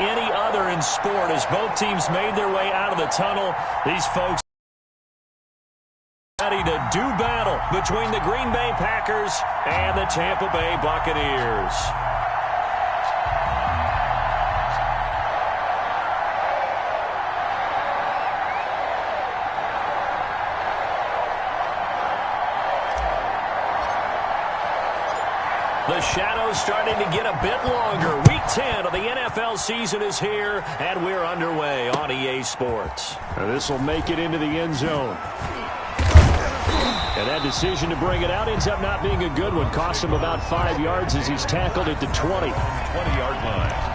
any other in sport as both teams made their way out of the tunnel. These folks ready to do battle between the Green Bay Packers and the Tampa Bay Buccaneers. The shadow's starting to get a bit longer. Week 10 of the NFL season is here, and we're underway on EA Sports. This will make it into the end zone. And that decision to bring it out ends up not being a good one. Cost him about 5 yards as he's tackled at the 20. 20-yard line.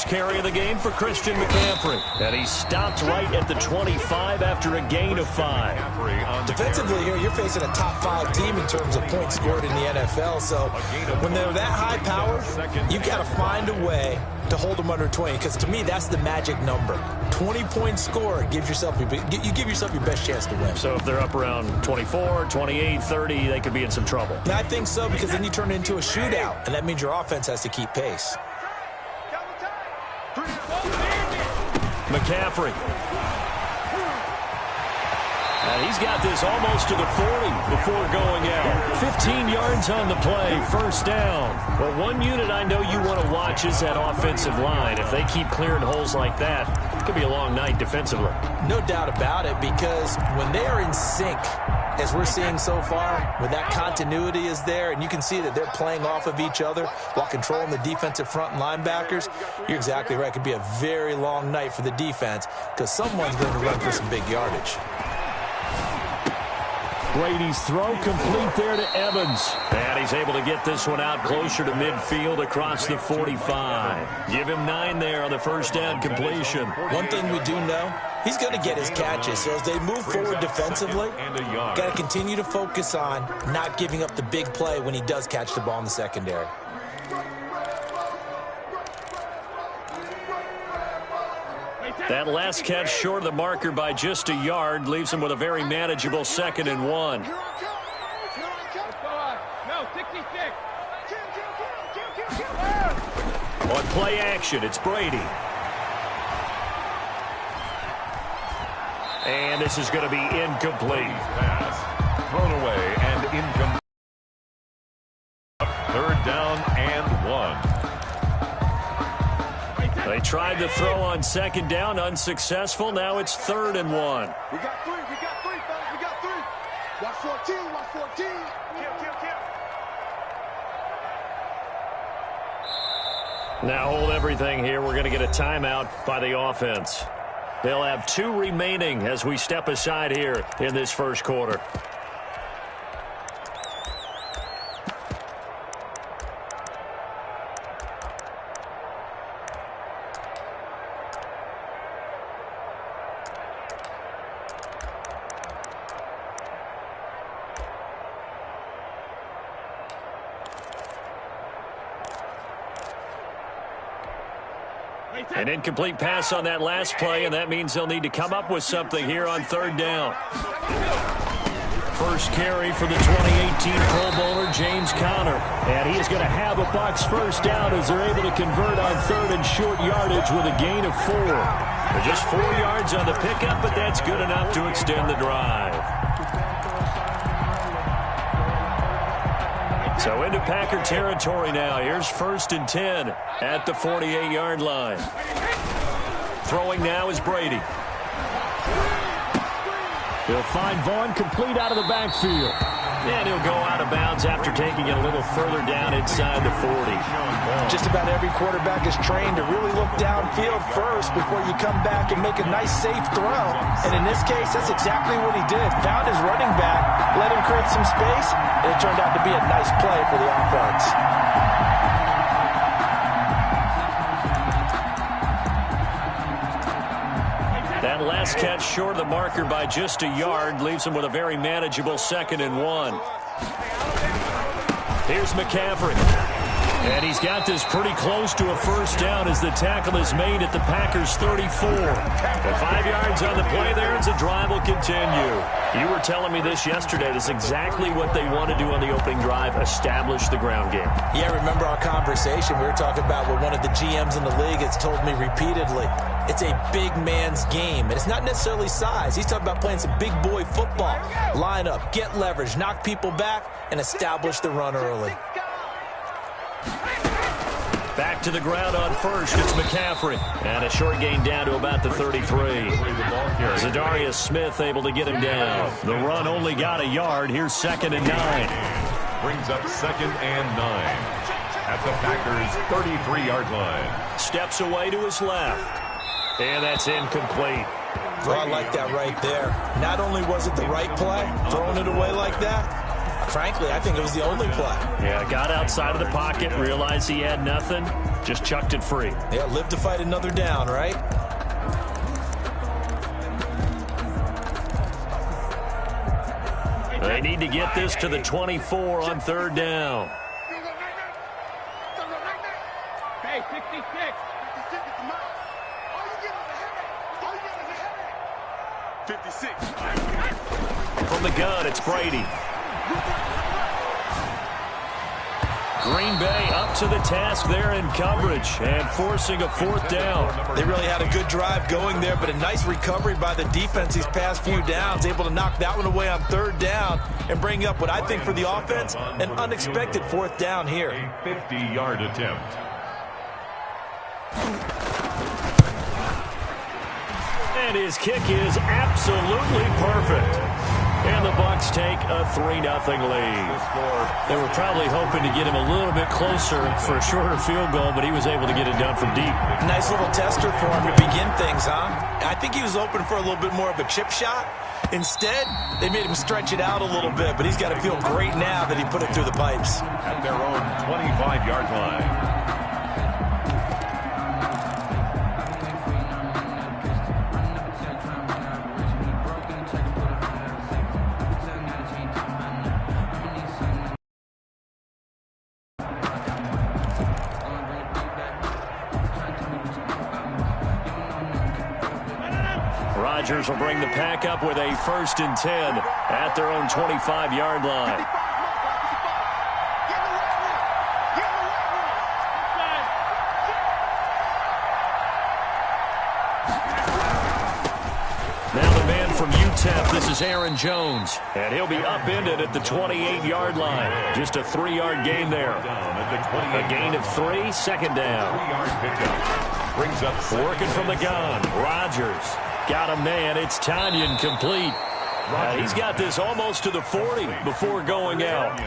Carry of the game for Christian McCaffrey. And he stopped right at the 25 after a gain of 5. Defensively here, you're facing a top 5 team in terms of points scored in the NFL. So when they're that high power, you've got to find a way to hold them under 20. Because to me, that's the magic number. 20 points scored, you give yourself your best chance to win. So if they're up around 24, 28, 30, they could be in some trouble. And I think so, because then you turn it into a shootout. And that means your offense has to keep pace. McCaffrey. And he's got this almost to the 40 before going out. 15 yards on the play, first down. Well, one unit I know you want to watch is that offensive line. If they keep clearing holes like that, it could be a long night defensively. No doubt about it, because when they are in sync, as we're seeing so far, when that continuity is there, and you can see that they're playing off of each other while controlling the defensive front and linebackers, you're exactly right. It could be a very long night for the defense because someone's going to run for some big yardage. Brady's throw complete there to Evans. And he's able to get this one out closer to midfield across the 45. Give him 9 there on the first down completion. One thing we do know, he's going to get his catches. So as they move forward defensively, got to continue to focus on not giving up the big play when he does catch the ball in the secondary. That last catch short of the marker by just a yard leaves him with a very manageable 2nd and 1. On play action, it's Brady. And this is going to be incomplete. Pass thrown away and incomplete. 3rd down and 1. They tried to throw on 2nd down, unsuccessful. Now it's 3rd and 1. We got 3, fellas. We got 3. Watch 14, watch 14. Now hold everything here. We're going to get a timeout by the offense. They'll have 2 remaining as we step aside here in this first quarter. An incomplete pass on that last play, and that means they'll need to come up with something here on 3rd down. First carry for the 2018 Pro Bowler, James Conner. And he is going to have a Bucs first down as they're able to convert on 3rd and short yardage with a gain of 4. They're just 4 yards on the pickup, but that's good enough to extend the drive. So into Packer territory now. Here's 1st and 10 at the 48-yard line. Throwing now is Brady. He'll find Vaughn complete out of the backfield. And he'll go out of bounds after taking it a little further down inside the 40. Just about every quarterback is trained to really look downfield first before you come back and make a nice, safe throw. And in this case, that's exactly what he did. Found his running back, let him create some space, and it turned out to be a nice play for the offense. last catch short of the marker by just a yard. Leaves him with a very manageable 2nd and 1. Here's McCaffrey. And he's got this pretty close to a first down as the tackle is made at the Packers' 34. The 5 yards on the play there as the drive will continue. You were telling me this yesterday. This is exactly what they want to do on the opening drive, establish the ground game. Yeah, remember our conversation? We were talking about what one of the GMs in the league has told me repeatedly. It's a big man's game, and it's not necessarily size. He's talking about playing some big boy football. Line up, get leverage, knock people back, and establish the run early. Back to the ground on first. It's McCaffrey. And a short gain down to about the 33. Zadarius Smith able to get him down. The run only got a yard. Here's 2nd and 9. Brings up 2nd and 9 at the Packers' 33-yard line. Steps away to his left. And that's incomplete. Oh, I like that right there. Not only was it the right play, throwing it away like that, frankly, I think it was the only play. Yeah, got outside of the pocket, realized he had nothing, just chucked it free. Yeah, live to fight another down, right? They need to get this to the 24 on 3rd down. Hey, 66. 56. From the gun, it's Brady. Green Bay up to the task there in coverage and forcing a 4th down. They really had a good drive going there, but a nice recovery by the defense these past few downs, able to knock that one away on 3rd down and bring up what I think for the offense, an unexpected 4th down here. A 50-yard attempt. And his kick is absolutely perfect. And the Bucs take a 3-0 lead. They were probably hoping to get him a little bit closer for a shorter field goal, but he was able to get it done from deep. Nice little tester for him to begin things, huh? I think he was open for a little bit more of a chip shot. Instead, they made him stretch it out a little bit, but he's got to feel great now that he put it through the pipes. At their own 25-yard line. Rodgers will bring the pack up with a 1st and 10 at their own 25-yard line. Now the man from UTEP, this is Aaron Jones, and he'll be upended at the 28-yard line. Just a 3-yard gain there. A gain of 3, 2nd down. 3-yard pickup. Brings up working from the gun. Rodgers got a man. It's Tanyan complete. He's got this almost to the 40 before going out.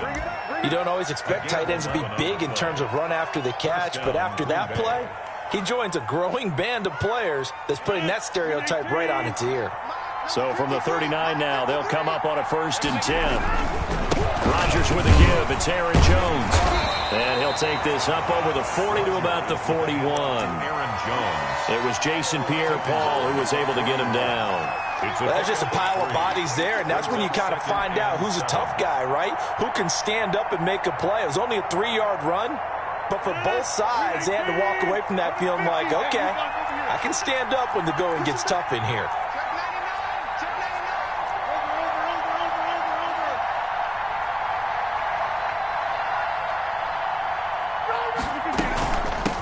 You don't always expect tight ends to be big in terms of run after the catch, but after that play, he joins a growing band of players that's putting that stereotype right on its ear. So from the 39 now, they'll come up on a 1st and 10. Rodgers with a give. It's Aaron Jones. And he'll take this up over the 40 to about the 41. Aaron Jones. It was Jason Pierre-Paul who was able to get him down. Well, there's just a pile of bodies there, and that's when you kind of find out who's a tough guy, right? Who can stand up and make a play. It was only a 3-yard run, but for both sides, they had to walk away from that feeling like, okay, I can stand up when the going gets tough in here.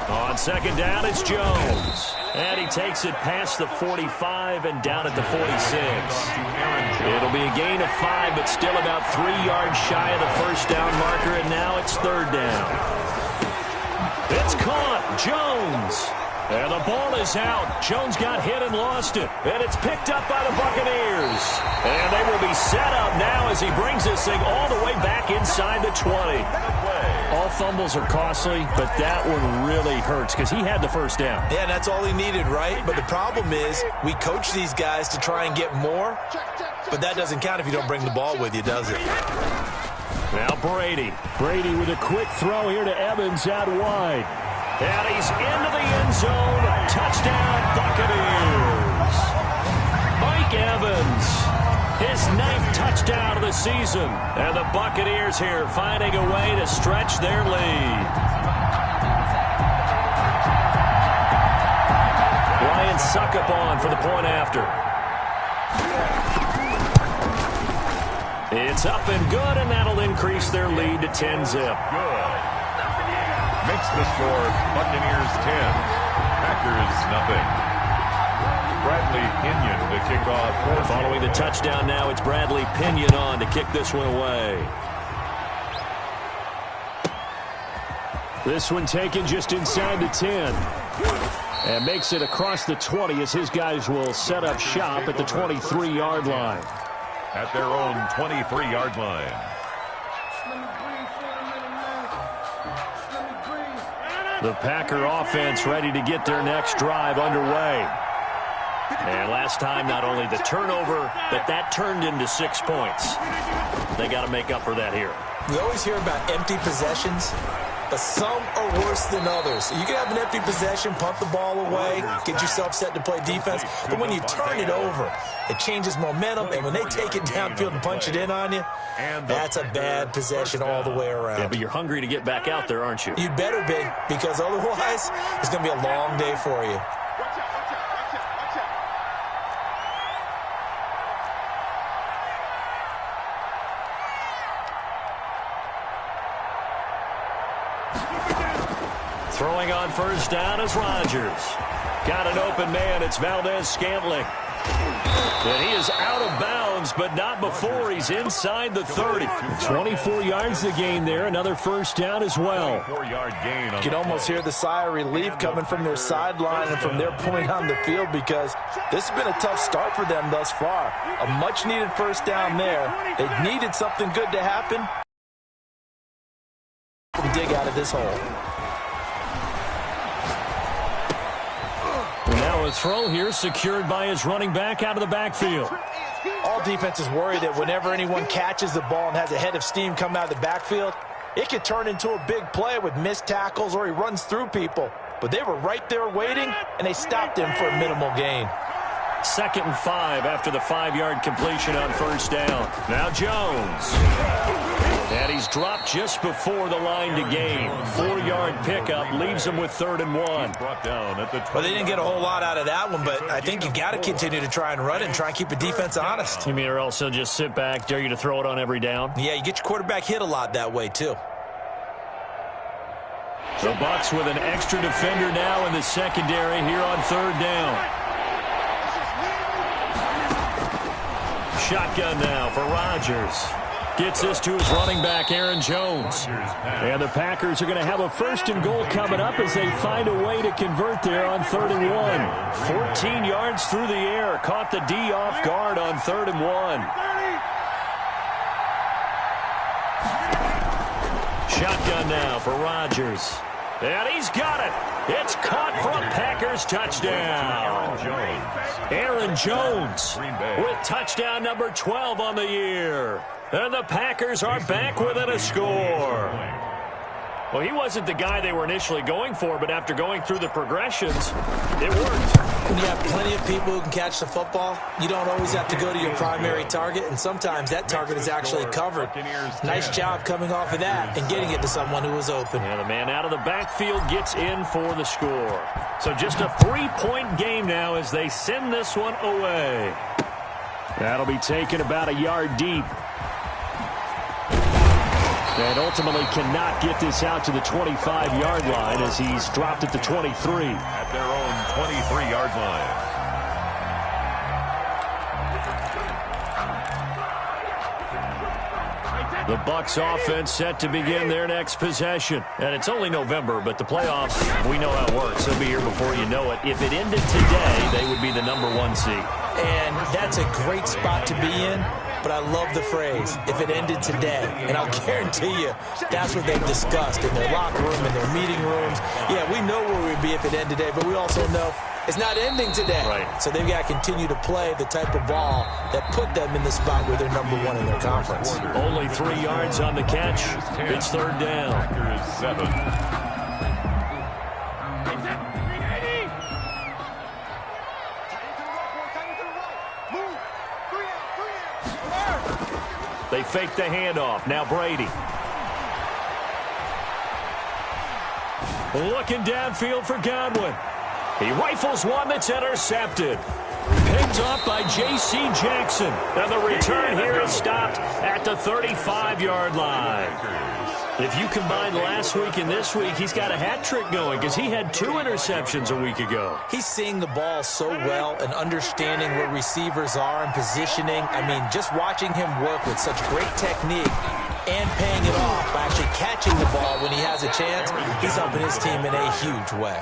On 2nd down, it's Jones. And he takes it past the 45 and down at the 46. It'll be a gain of 5, but still about 3 yards shy of the 1st down marker, and now it's 3rd down. It's caught. Jones. And the ball is out. Jones got hit and lost it. And it's picked up by the Buccaneers. And they will be set up now as he brings this thing all the way back inside the 20. All fumbles are costly, but that one really hurts because he had the 1st down. Yeah, that's all he needed, right? But the problem is we coach these guys to try and get more, but that doesn't count if you don't bring the ball with you, does it? Now Brady. Brady with a quick throw here to Evans out wide. And he's into the end zone. Touchdown, Buccaneers. Mike Evans. His 9th touchdown of the season. And the Buccaneers here finding a way to stretch their lead. Ryan Suckup on for the point after. It's up and good, and that'll increase their lead to 10-zip. Good. Makes the score Buccaneers 10, Packers nothing. Bradley Pinion to kick off. Following the touchdown now, it's Bradley Pinion on to kick this one away. This one taken just inside the 10. And makes it across the 20 as his guys will set up shop at the 23-yard line. At their own 23-yard line. The Packer offense ready to get their next drive underway. And last time, not only the turnover, but that turned into 6 points. They got to make up for that here. We always hear about empty possessions, but some are worse than others. You can have an empty possession, punt the ball away, get yourself set to play defense, but when you turn it over, it changes momentum, and when they take it downfield and punch it in on you, that's a bad possession all the way around. Yeah, but you're hungry to get back out there, aren't you? You'd better be, because otherwise, it's going to be a long day for you. Throwing on first down is Rodgers. Got an open man. It's Valdez-Scantling. And he is out of bounds, but not before he's inside the 30. 24 yards to gain there. Another first down as well. 4-yard gain. You can almost hear the sigh of relief coming from their sideline and from their point on the field, because this has been a tough start for them thus far. A much-needed first down there. They needed something good to happen. Dig out of this hole. Now a throw here secured by his running back out of the backfield. All defenses worry that whenever anyone catches the ball and has a head of steam come out of the backfield, it could turn into a big play with missed tackles or he runs through people. But they were right there waiting, and they stopped him for a minimal gain. 2nd and 5 after the 5-yard completion on first down. Now Jones. And he's dropped just before the line to gain. 4-yard pickup leaves him with 3rd and 1. Well, they didn't get a whole lot out of that one, but I think you've got to continue to try and run it and try and keep the defense honest. You mean or else he'll just sit back, dare you to throw it on every down? Yeah, you get your quarterback hit a lot that way, too. The Bucs with an extra defender now in the secondary here on 3rd down. Shotgun now for Rodgers. Gets this to his running back, Aaron Jones. And the Packers are going to have a 1st and goal coming up as they find a way to convert there on 3rd and 1. 14 yards through the air. Caught the D off guard on 3rd and 1. Shotgun now for Rodgers. And he's got it. It's caught for a Packers touchdown. Aaron Jones with touchdown number 12 on the year. And the Packers are back within a score. Well, he wasn't the guy they were initially going for, but after going through the progressions, it worked. When you have plenty of people who can catch the football, you don't always have to go to your primary target, and sometimes that target is actually covered. Nice job coming off of that and getting it to someone who was open. Yeah, the man out of the backfield gets in for the score. So just a 3-point game now as they send this one away. That'll be taken about a yard deep. And ultimately cannot get this out to the 25-yard line as he's dropped at the 23. At their own 23-yard line. The Bucs offense set to begin their next possession. And it's only November, but the playoffs, we know how it works. They'll be here before you know it. If it ended today, they would be the number 1 seed. And that's a great spot to be in. But I love the phrase, if it ended today. And I'll guarantee you, that's what they've discussed in their locker room, in their meeting rooms. Yeah, we know where we'd be if it ended today, but we also know it's not ending today. Right. So they've got to continue to play the type of ball that put them in the spot where they're number 1 in their conference. Only 3 yards on the catch. It's 3rd down. Packers 7. They fake the handoff. Now Brady. Looking downfield for Godwin. He rifles one that's intercepted. Picked up by J.C. Jackson. And the return here is stopped at the 35-yard line. If you combine last week and this week, he's got a hat trick going because he had 2 interceptions a week ago. He's seeing the ball so well and understanding where receivers are and positioning. I mean, just watching him work with such great technique and paying it off by actually catching the ball when he has a chance, he's helping his team in a huge way.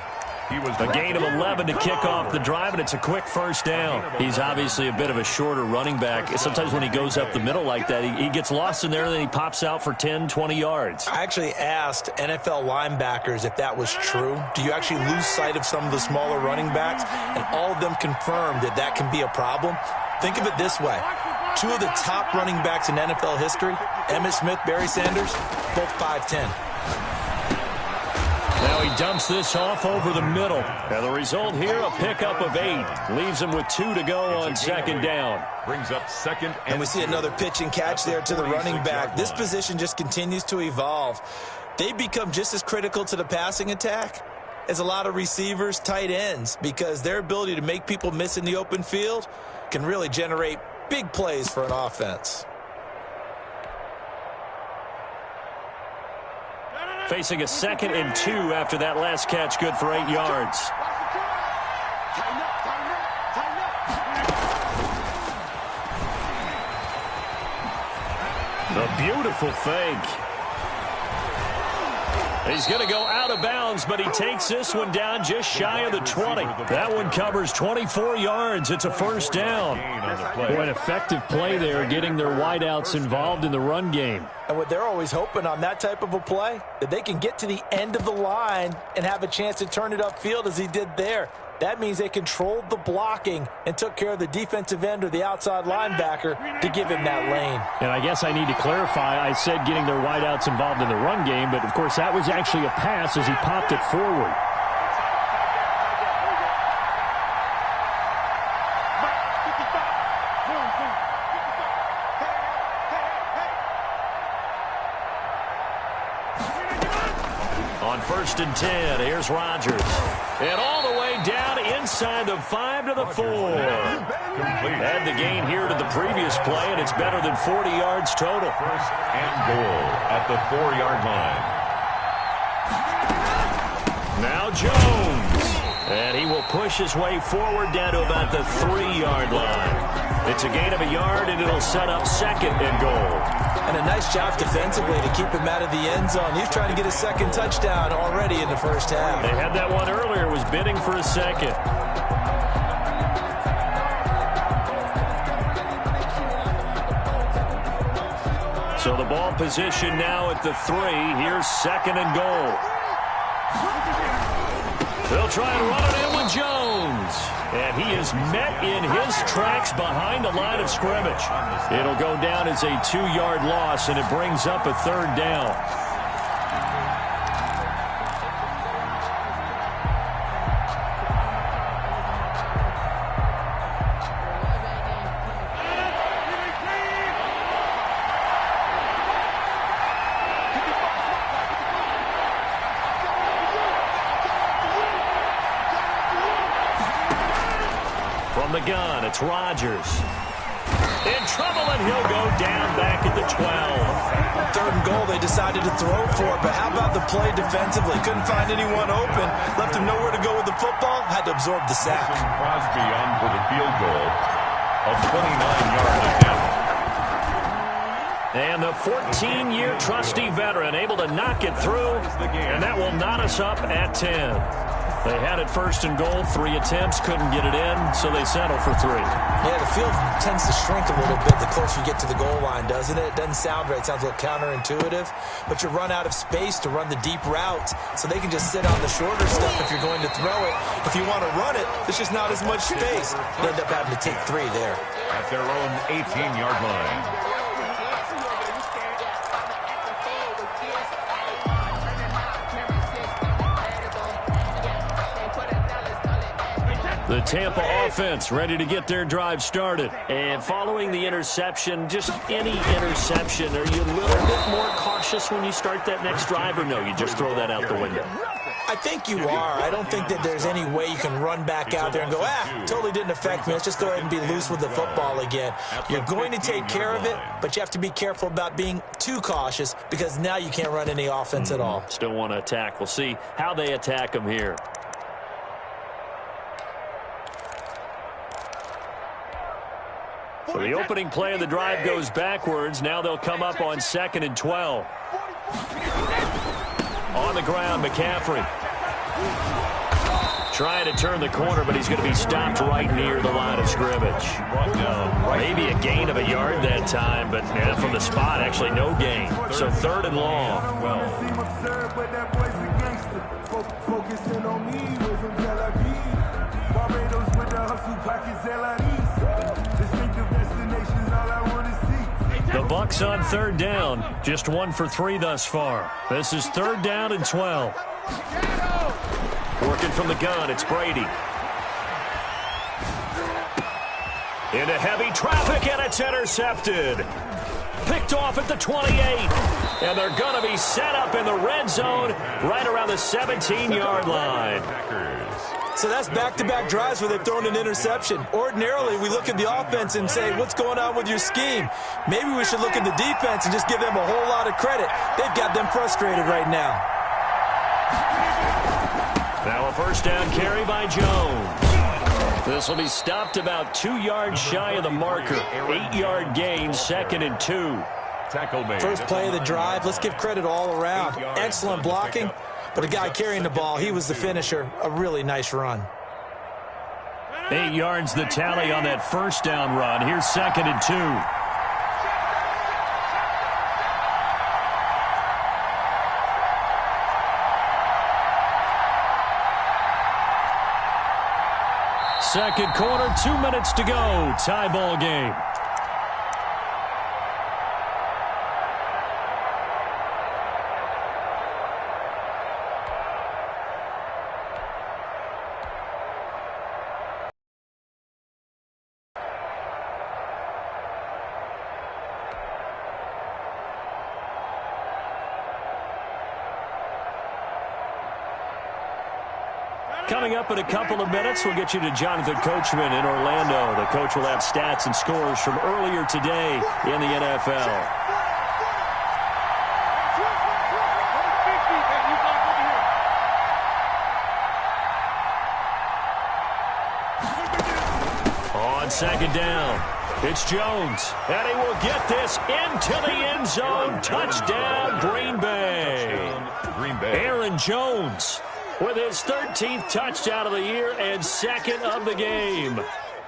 A gain of 11 to kick off the drive, and it's a quick first down. He's obviously a bit of a shorter running back. Sometimes when he goes up the middle like that, he gets lost in there, and then he pops out for 10, 20 yards. I actually asked NFL linebackers if that was true. Do you actually lose sight of some of the smaller running backs? And all of them confirmed that that can be a problem. Think of it this way. 2 of the top running backs in NFL history, Emmitt Smith, Barry Sanders, both 5'10". Now he dumps this off over the middle. And the result here, a pickup of 8. Leaves him with 2 to go on second down. Brings up second. And we see another pitch and catch there to the running back. This position just continues to evolve. They become just as critical to the passing attack as a lot of receivers, tight ends, because their ability to make people miss in the open field can really generate big plays for an offense. Facing a 2nd and 2 after that last catch, good for 8 yards. The beautiful fake. He's going to go out of bounds, but he takes this one down just shy of the 20. That one covers 24 yards. It's a first down. What an effective play there, getting their wideouts involved in the run game. And what they're always hoping on that type of a play, that they can get to the end of the line and have a chance to turn it upfield as he did there. That means they controlled the blocking and took care of the defensive end or the outside linebacker to give him that lane. And I guess I need to clarify, I said getting their wideouts involved in the run game, but of course that was actually a pass as he popped it forward. On 1st and 10, here's Rodgers. And all the way down inside the 5 to the 4. Add the gain here to the previous play, and it's better than 40 yards total. 1st and goal at the 4-yard line. Now Jones. And he will push his way forward down to about the 3-yard line. It's a gain of a yard, and it'll set up 2nd and goal. And a nice job defensively to keep him out of the end zone. He's trying to get his 2nd touchdown already in the first half. They had that one earlier, was bidding for a 2nd. So the ball position now at the 3. Here's 2nd and goal. They'll try and run it in with Jones. And he is met in his tracks behind the line of scrimmage. It'll go down as a 2-yard loss, and it brings up a 3rd down. From the gun, it's Rodgers. In trouble, and he'll go down back at the 12. 3rd and goal, they decided to throw for it, but how about the play defensively? Couldn't find anyone open, left him nowhere to go with the football, had to absorb the sack. Crosby on for the field goal, a 29-yard attempt. And the 14-year trusty veteran able to knock it through, and that will knot us up at 10. They had it 1st and goal, 3 attempts, couldn't get it in, so they settle for 3. Yeah, the field tends to shrink a little bit the closer you get to the goal line, doesn't it? It doesn't sound right. It sounds a little counterintuitive, but you run out of space to run the deep route, so they can just sit on the shorter stuff if you're going to throw it. If you want to run it, there's just not as much space. You end up having to take 3 there. At their own 18-yard line. The Tampa offense ready to get their drive started. And following the interception, just any interception, are you a little bit more cautious when you start that next drive, or no, you just throw that out the window? I think you are. I don't think that there's any way you can run back out there and go, totally didn't affect me. Let's just go ahead and be loose with the football again. You're going to take care of it, but you have to be careful about being too cautious because now you can't run any offense at all. Still want to attack. We'll see how they attack them here. So the opening play of the drive goes backwards. Now they'll come up on 2nd and 12. On the ground, McCaffrey. Trying to turn the corner, but he's going to be stopped right near the line of scrimmage. Maybe a gain of a yard that time, but from the spot, actually no gain. So 3rd and long. The Bucs on 3rd down, just 1 for 3 thus far. This is 3rd down and 12. Working from the gun, it's Brady. Into heavy traffic, and it's intercepted. Picked off at the 28. And they're going to be set up in the red zone right around the 17-yard line. So that's back-to-back drives where they've thrown an interception. Ordinarily, we look at the offense and say, what's going on with your scheme? Maybe we should look at the defense and just give them a whole lot of credit. They've got them frustrated right now. Now a 1st down carry by Jones. This will be stopped about 2 yards shy of the marker. 8-yard gain, 2nd and 2. First play of the drive. Let's give credit all around. Excellent blocking. But a guy carrying the ball, he was the finisher. A really nice run. 8 yards the tally on that 1st down run. Here's 2nd and 2. Second quarter, 2 minutes to go. Tie ball game. Coming up in a couple of minutes, we'll get you to Jonathan Coachman in Orlando. The coach will have stats and scores from earlier today in the NFL. On 2nd down, it's Jones, and he will get this into the end zone. Touchdown, Green Bay. Aaron Jones with his 13th touchdown of the year and 2nd of the game.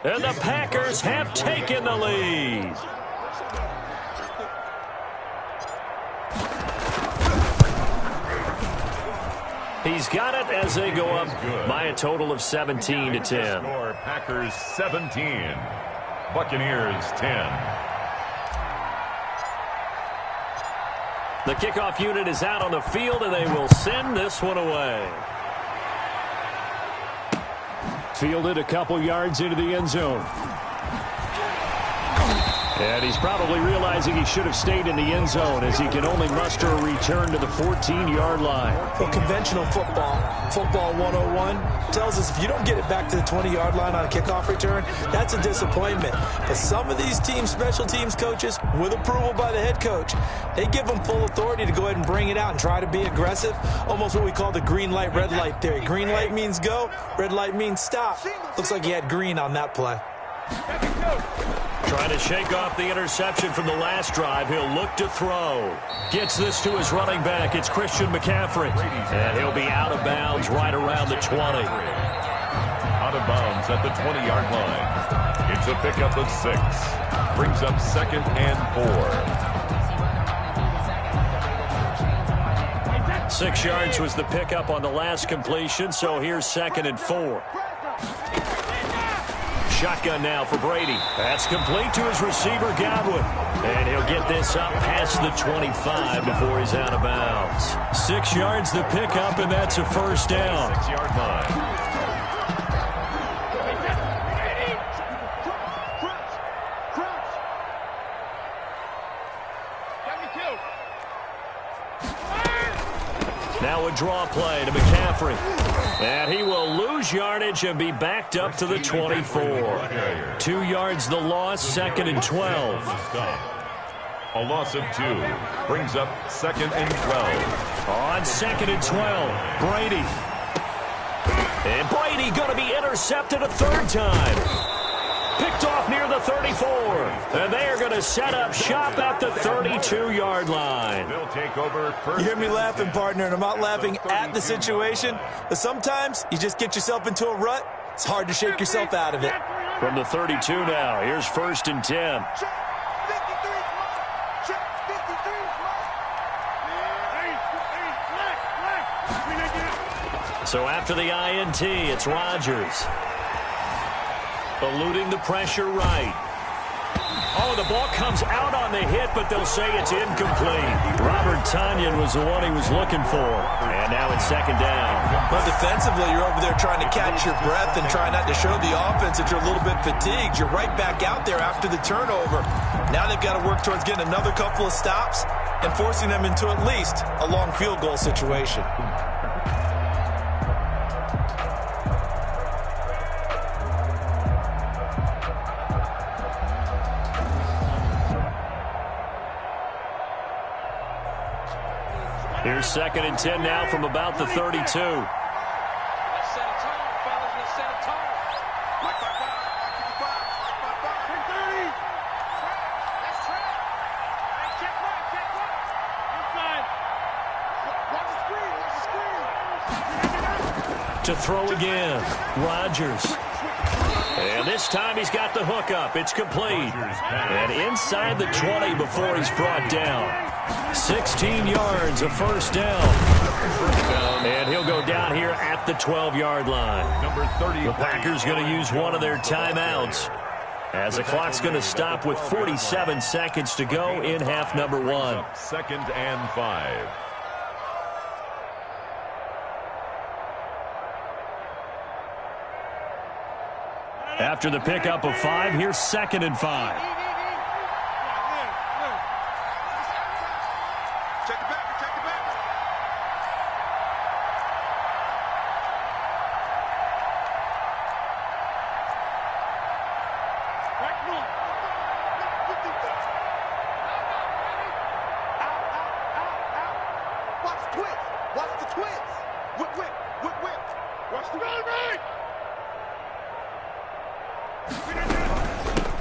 And the Packers have taken the lead. He's got it as they go up by a total of 17-10. Packers 17, Buccaneers 10. The kickoff unit is out on the field, and they will send this one away. Fielded a couple yards into the end zone. And he's probably realizing he should have stayed in the end zone as he can only muster a return to the 14-yard line. Well, conventional football 101, tells us if you don't get it back to the 20-yard line on a kickoff return, that's a disappointment. But some of these teams, special teams coaches, with approval by the head coach, they give them full authority to go ahead and bring it out and try to be aggressive, almost what we call the green light, red light theory. Green light means go, red light means stop. Looks like he had green on that play. Trying to shake off the interception from the last drive. He'll look to throw. Gets this to his running back. It's Christian McCaffrey. And he'll be out of bounds right around the 20. Out of bounds at the 20-yard line. It's a pickup of 6. Brings up 2nd and 4. 6 yards was the pickup on the last completion, so here's 2nd and 4. Shotgun now for Brady. That's complete to his receiver, Godwin. And he'll get this up past the 25 before he's out of bounds. 6 yards the pickup, and that's a 1st down. 6-yard line. Now a draw play to McCaffrey. And he will lose yardage and be backed up to the 24. 2 yards the loss, 2nd and 12. A loss of 2 brings up 2nd and 12. On 2nd and 12, Brady. And Brady going to be intercepted a 3rd time. Picked off near the 34. And they are going to set up shop at the 32-yard line. They'll take over first. You hear me laughing, partner, and I'm not laughing at the situation. But sometimes you just get yourself into a rut. It's hard to shake yourself out of it. From the 32 now, here's 1st and 10. So after the INT, it's Rodgers. Eluding the pressure right. Oh, the ball comes out on the hit, but they'll say it's incomplete. Robert Tonyan was the one he was looking for. And now it's 2nd down. But defensively, you're over there trying to catch your breath and try not to show the offense that you're a little bit fatigued. You're right back out there after the turnover. Now they've got to work towards getting another couple of stops and forcing them into at least a long field goal situation. Here's 2nd and 10 now from about the 32. Let's set a tone, fellas. Let's set a tone. Mark 55, 330. Let's try. Hey, check right. Inside. Watch the screen. To throw again, Rodgers. And this time he's got the hook up. It's complete. And inside the 20 before he's brought down. 16 yards, a 1st down. And he'll go down here at the 12-yard line. Number 30. The Packers going to use one of their timeouts as the clock's going to stop with 47 seconds to go in half number 1. 2nd and 5. After the pickup of 5, here's 2nd and 5.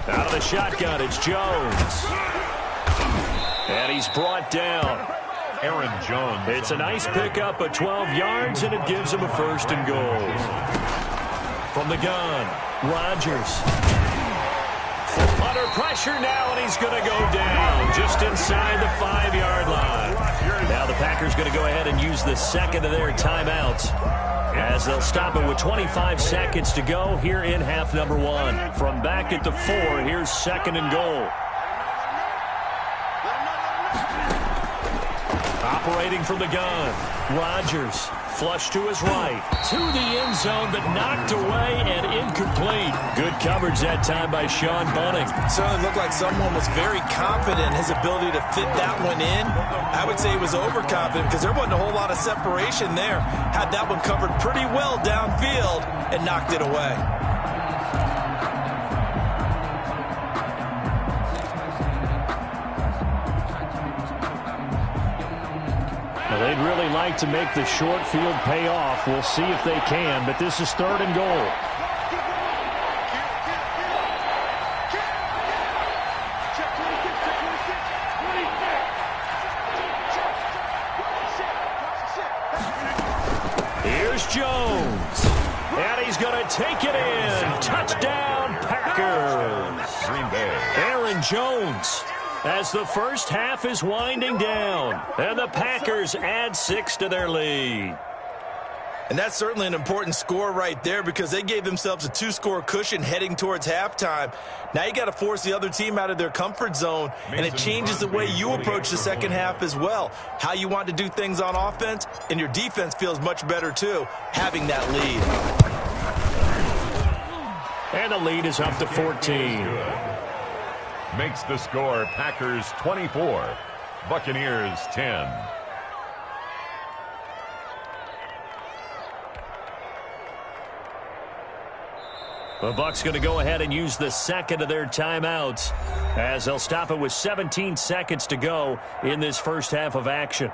Out of the shotgun, it's Jones. And he's brought down. Aaron Jones. It's a nice pickup of 12 yards, and it gives him a 1st and goal. From the gun, Rodgers. Under pressure now, and he's going to go down just inside the 5-yard line. Now the Packers going to go ahead and use the 2nd of their timeouts, as they'll stop it with 25 seconds to go here in half number 1. From back at the 4, here's 2nd and goal. Operating from the gun, Rodgers. Flush to his right, to the end zone, but knocked away and incomplete. Good coverage that time by Sean Bunning. Certainly looked like someone was very confident in his ability to fit that one in. I would say he was overconfident because there wasn't a whole lot of separation there. Had that one covered pretty well downfield and knocked it away. They'd really like to make the short field pay off. We'll see if they can, but this is 3rd and goal. Here's Jones. And he's going to take it in. Touchdown, Packers. Green Bay. Aaron Jones, as the first half is winding down, and the Packers add 6 to their lead. And that's certainly an important score right there because they gave themselves a 2-score cushion heading towards halftime. Now you got to force the other team out of their comfort zone, and it changes the way you approach the second half as well. How you want to do things on offense, and your defense feels much better too, having that lead. And the lead is up to 14. Makes the score Packers 24, Buccaneers 10. The Bucs going to go ahead and use the second of their timeouts as they'll stop it with 17 seconds to go in this first half of action.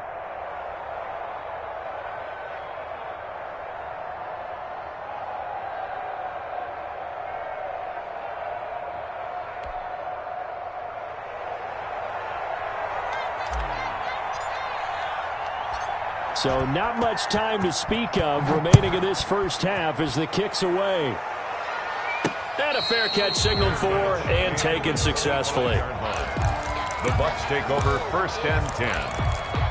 So not much time to speak of remaining in this first half as the kick's away. And a fair catch signaled for and taken successfully. The Bucs take over 1st and 10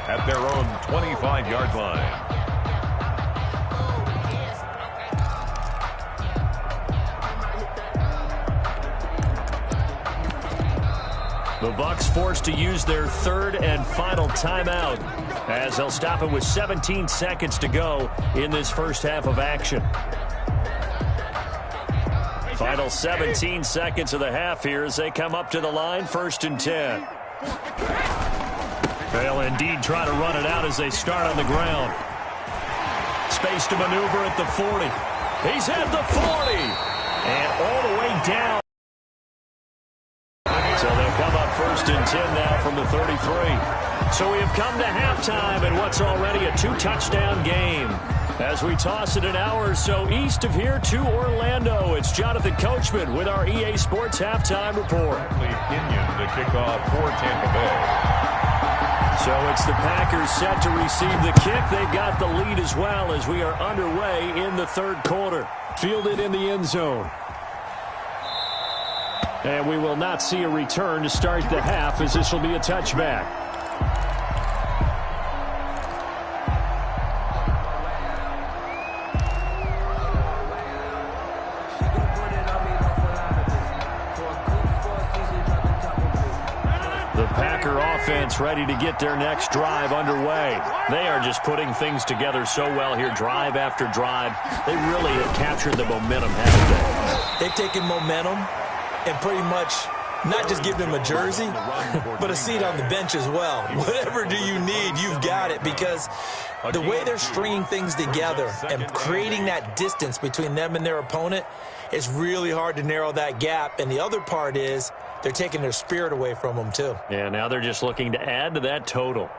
at their own 25-yard line. The Bucs forced to use their third and final timeout as they'll stop it with 17 seconds to go in this first half of action. Final 17 seconds of the half here as they come up to the line, 1st and 10. They'll indeed try to run it out as they start on the ground. Space to maneuver at the 40. He's at the 40. And all the way down. So they'll come up 1st and 10 now from the 33. So we have come to halftime in what's already a 2-touchdown game. As we toss it an hour or so east of here to Orlando, it's Jonathan Coachman with our EA Sports Halftime Report. Indian to kick off for Tampa Bay. So it's the Packers set to receive the kick. They've got the lead as well as we are underway in the third quarter. Fielded in the end zone. And we will not see a return to start the half as this will be a touchback. The Packer offense ready to get their next drive underway. They are just putting things together so well here, drive after drive. They really have captured the momentum, haven't they? They've taken momentum and pretty much not just give them a jersey, but a seat on the bench as well. Whatever do you need, you've got it, because the way they're stringing things together and creating that distance between them and their opponent, it's really hard to narrow that gap. And the other part is they're taking their spirit away from them, too. Yeah, now they're just looking to add to that total.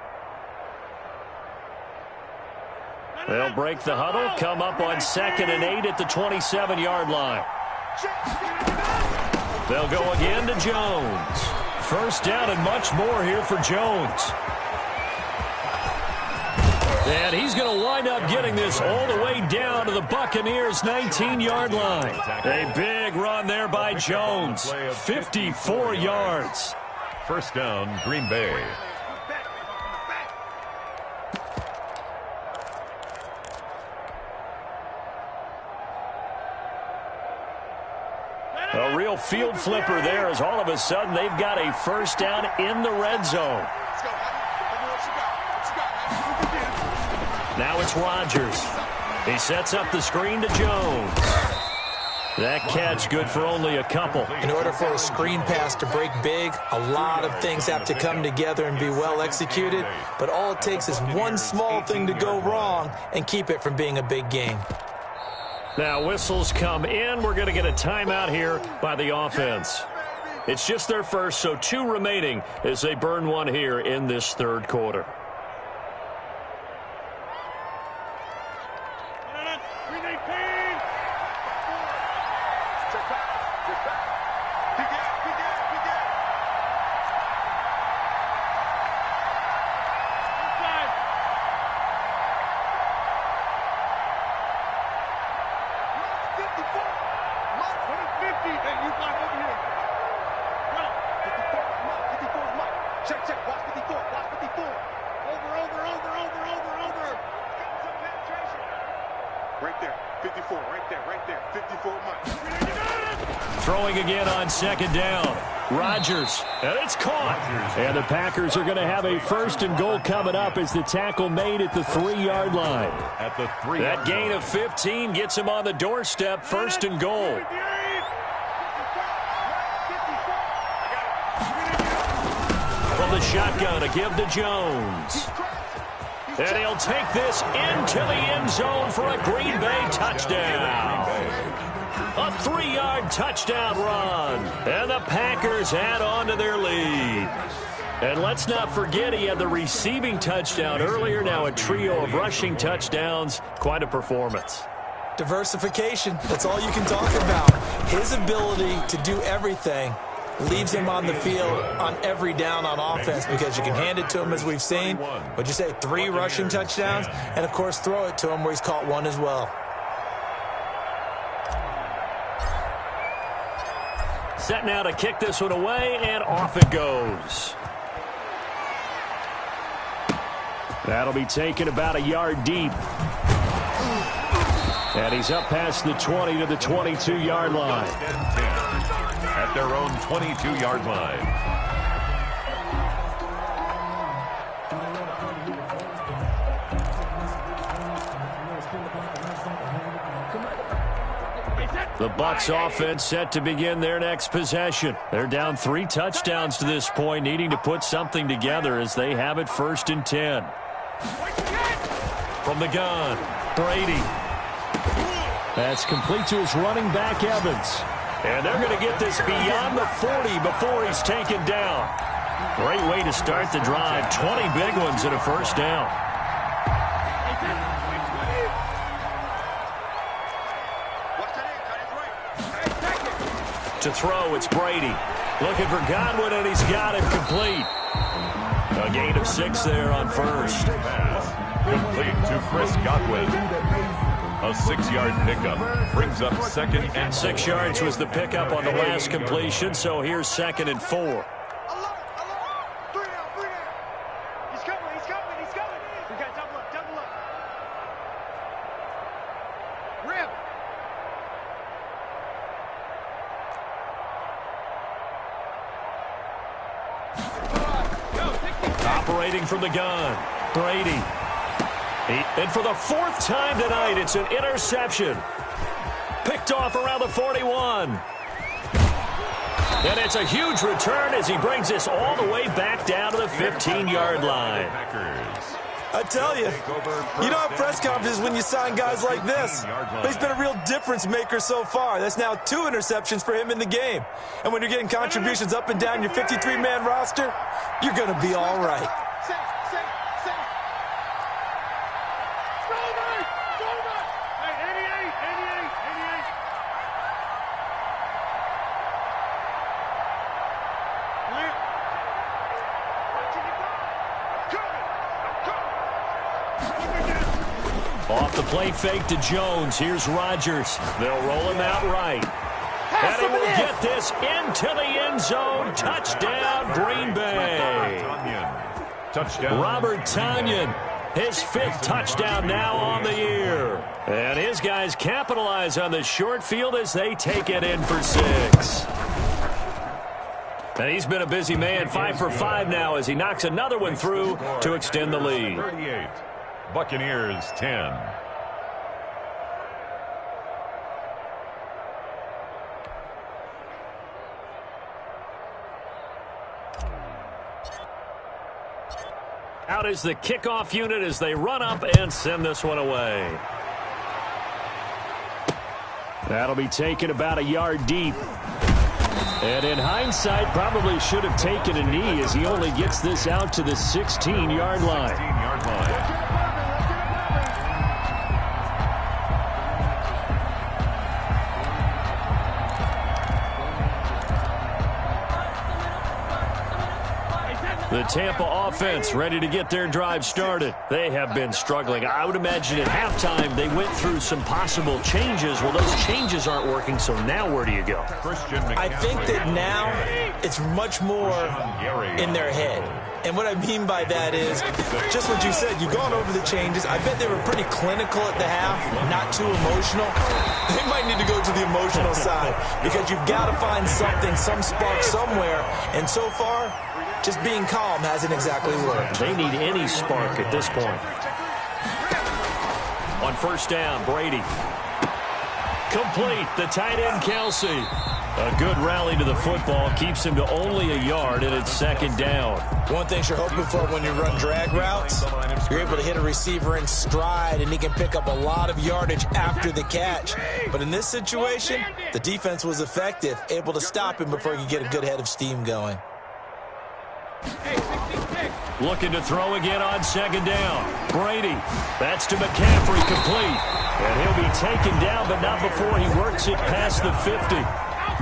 They'll break the huddle, come up on 2nd and 8 at the 27-yard line. They'll go again to Jones. First down and much more here for Jones. And he's going to wind up getting this all the way down to the Buccaneers' 19-yard line. A big run there by Jones. 54 yards. First down, Green Bay. A real field flipper there as all of a sudden they've got a first down in the red zone. Now it's Rodgers. He sets up the screen to Jones. That catch good for only a couple. In order for a screen pass to break big, a lot of things have to come together and be well executed. But all it takes is one small thing to go wrong and keep it from being a big game. Now whistles come in. We're going to get a timeout here by the offense. It's just their first, so 2 remaining as they burn one here in this third quarter. Throwing again on second down. Rodgers, and it's caught. And the Packers are going to have a first and goal coming up as the tackle made at the 3-yard line. That gain of 15 gets him on the doorstep, first and goal. From the shotgun, a give to Jones. And he'll take this into the end zone for a Green Bay touchdown. A 3-yard touchdown run. And the Packers add on to their lead. And let's not forget he had the receiving touchdown earlier. Now a trio of rushing touchdowns. Quite a performance. Diversification. That's all you can talk about. His ability to do everything leaves him on the field on every down on offense because you can hand it to him, as we've seen. What'd you say, 3 rushing touchdowns? And, of course, throw it to him where he's caught 1 as well. Set now to kick this one away, and off it goes. That'll be taken about a yard deep. And he's up past the 20 to the 22-yard line. At their own 22-yard line. The Bucs offense set to begin their next possession. They're down 3 touchdowns to this point, needing to put something together as they have it 1st and 10. From the gun, Brady. That's complete to his running back, Evans. And they're going to get this beyond the 40 before he's taken down. Great way to start the drive. 20 big ones and a 1st down. To throw, it's Brady. Looking for Godwin, and he's got him complete. A gain of 6 there on 1st. Complete to Chris Godwin. A 6-yard pickup brings up 2nd and 6 yards was the pickup on the last completion, so here's 2nd and 4. Alert, alert. 3 down, 3 down. He's coming, he's coming, he's coming. We got double up, double up. Rip. Operating from the gun, Brady. And for the 4th time tonight, it's an interception. Picked off around the 41. And it's a huge return as he brings this all the way back down to the 15-yard line. I tell you, you don't have press conferences when you sign guys like this. But he's been a real difference maker so far. That's now 2 interceptions for him in the game. And when you're getting contributions up and down your 53-man roster, you're going to be all right. Off the play fake to Jones. Here's Rodgers. They'll roll him out right. And he will get this into the end zone. Touchdown, Green Bay. Touchdown. Robert Tonyan, his 5th touchdown now on the year. And his guys capitalize on the short field as they take it in for 6. And he's been a busy man, 5 for 5 now as he knocks another one through to extend the lead. 38. Buccaneers 10. Out is the kickoff unit as they run up and send this one away. That'll be taken about a yard deep. And in hindsight, probably should have taken a knee as he only gets this out to the 16-yard line. 16-yard line. The Tampa offense ready to get their drive started. They have been struggling. I would imagine at halftime they went through some possible changes. Well, those changes aren't working, so now where do you go? I think that now it's much more in their head. And what I mean by that is just what you said. You've gone over the changes. I bet they were pretty clinical at the half, not too emotional. They might need to go to the emotional side because you've got to find something, some spark somewhere. And so far, just being calm hasn't exactly worked. They need any spark at this point. On 1st down, Brady. Complete, the tight end, Kelsey. A good rally to the football keeps him to only a yard, and it's second down. One thing you're hoping for when you run drag routes, you're able to hit a receiver in stride, and he can pick up a lot of yardage after the catch. But in this situation, the defense was effective, able to stop him before he could get a good head of steam going. Looking to throw again on second down. Brady. That's to McCaffrey, complete. And he'll be taken down, but not before he works it past the 50.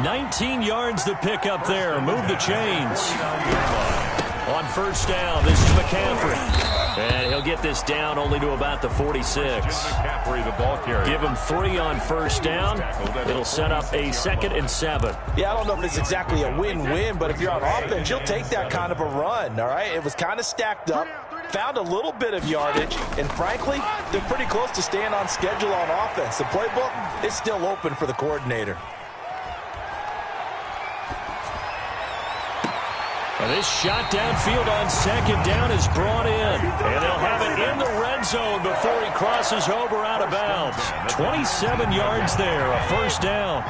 19 yards to pick up there. Move the chains. On first down, this is McCaffrey. And he'll get this down only to about the 46. McCaffrey, the ball carrier. Give him 3 on first down. It'll set up a 2nd and 7. Yeah, I don't know if it's exactly a win-win, but if you're on offense, you'll take that kind of a run, all right? It was kind of stacked up, found a little bit of yardage, and frankly, they're pretty close to staying on schedule on offense. The playbook is still open for the coordinator. This shot downfield on second down is brought in. And they'll have it in the red zone before he crosses over out of bounds. 27 yards there, a first down.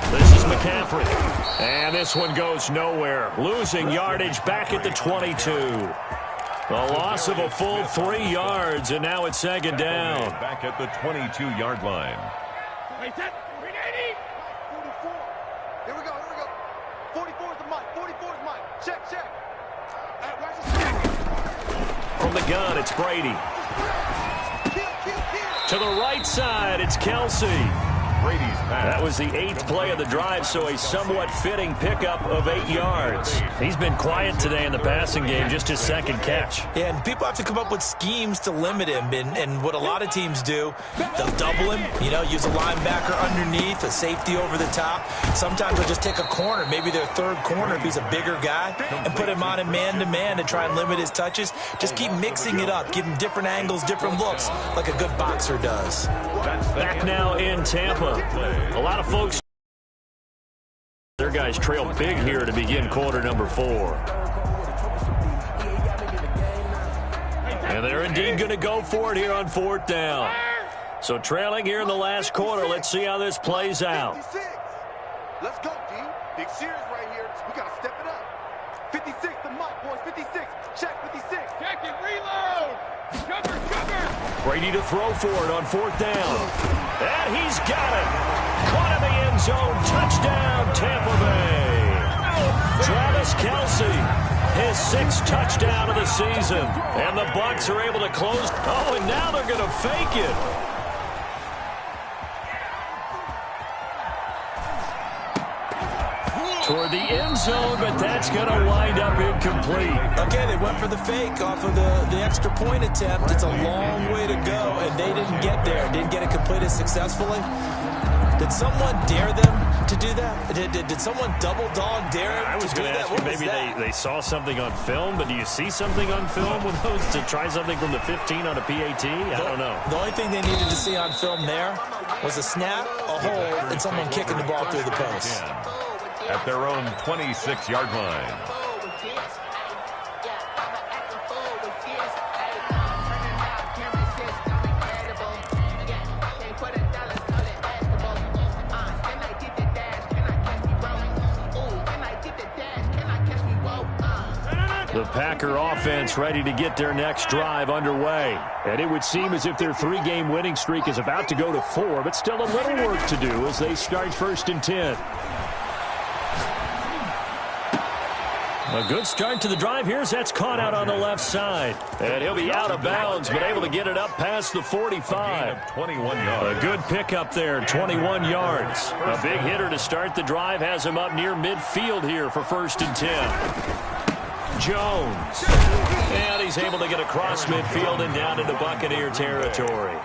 This is McCaffrey. And this one goes nowhere. Losing yardage back at the 22. A loss of a full 3 yards, and now it's second down. Back at the 22-yard line. Here we go. 44 is the mic. 44 is mine. Check. From the gun, it's Brady. To the right side, it's Kelsey. Brady's pass. That was the 8th play of the drive, so a somewhat fitting pickup of 8 yards. He's been quiet today in the passing game, just his second catch. Yeah, and people have to come up with schemes to limit him, and what a lot of teams do, they'll double him, use a linebacker underneath, a safety over the top. Sometimes they'll just take a corner, maybe their third corner if he's a bigger guy, and put him on a man-to-man to try and limit his touches. Just keep mixing it up, give him different angles, different looks, like a good boxer does. Back now in Tampa. A lot of folks, their guys trail big here to begin quarter number 4. And they're indeed going to go for it here on 4th down. So trailing here in the last quarter. Let's see how this plays out. 56. Let's go, D. Big series right here. We got to step it up. 56, the mic, boys. 56. Check 56. Check it, reload. Cover. Brady to throw for it on 4th down. And he's got it. Caught in the end zone. Touchdown, Tampa Bay. Travis Kelsey, his 6th touchdown of the season. And the Bucs are able to close. Oh, and now they're going to fake it. Toward the end zone, but that's going to wind up incomplete. Okay, they went for the fake off of the extra point attempt. It's a long way to go, and they didn't get there. Didn't get it completed successfully. Did someone dare them to do that? Did someone double dog dare them I was to do going to that? ask you, maybe they saw something on film, but do you see something on film with those to try something from the 15 on a PAT? I don't know. The only thing they needed to see on film there was a snap, a hold, and someone kicking the ball through the post. At their own 26-yard line. The Packer offense ready to get their next drive underway. And it would seem as if their 3-game winning streak is about to go to 4, but still a little work to do as they start 1st and 10. A good start to the drive here as that's caught out on the left side. And he'll be out of bounds, but able to get it up past the 45. 21 yards. A good pickup there, 21 yards. A big hitter to start the drive has him up near midfield here for 1st and 10. Jones. And he's able to get across midfield and down into Buccaneer territory.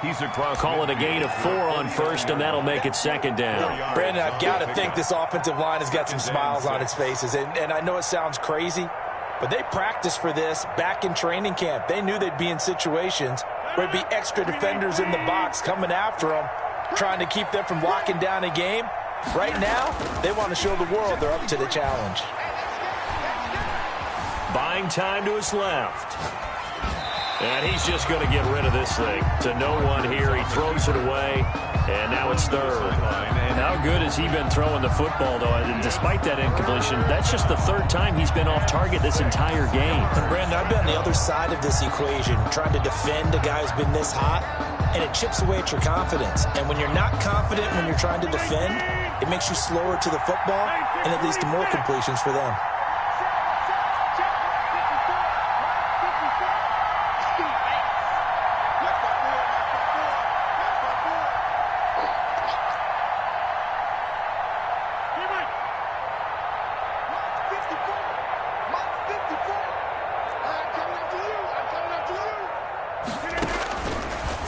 He's across. Call it a gain of 4 on 1st, and that'll make it 2nd down. Brandon, I've got to think this offensive line has got some smiles on its faces. And I know it sounds crazy, but they practiced for this back in training camp. They knew they'd be in situations where there'd be extra defenders in the box coming after them, trying to keep them from locking down a game. Right now, they want to show the world they're up to the challenge. Buying time to his left. And he's just going to get rid of this thing. To no one here. He throws it away, and now it's third. How good has he been throwing the football, though? And despite that incompletion, that's just the third time he's been off target this entire game. And Brandon, I've been on the other side of this equation, trying to defend a guy who's been this hot, and it chips away at your confidence. And when you're not confident when you're trying to defend, it makes you slower to the football, and it leads to more completions for them.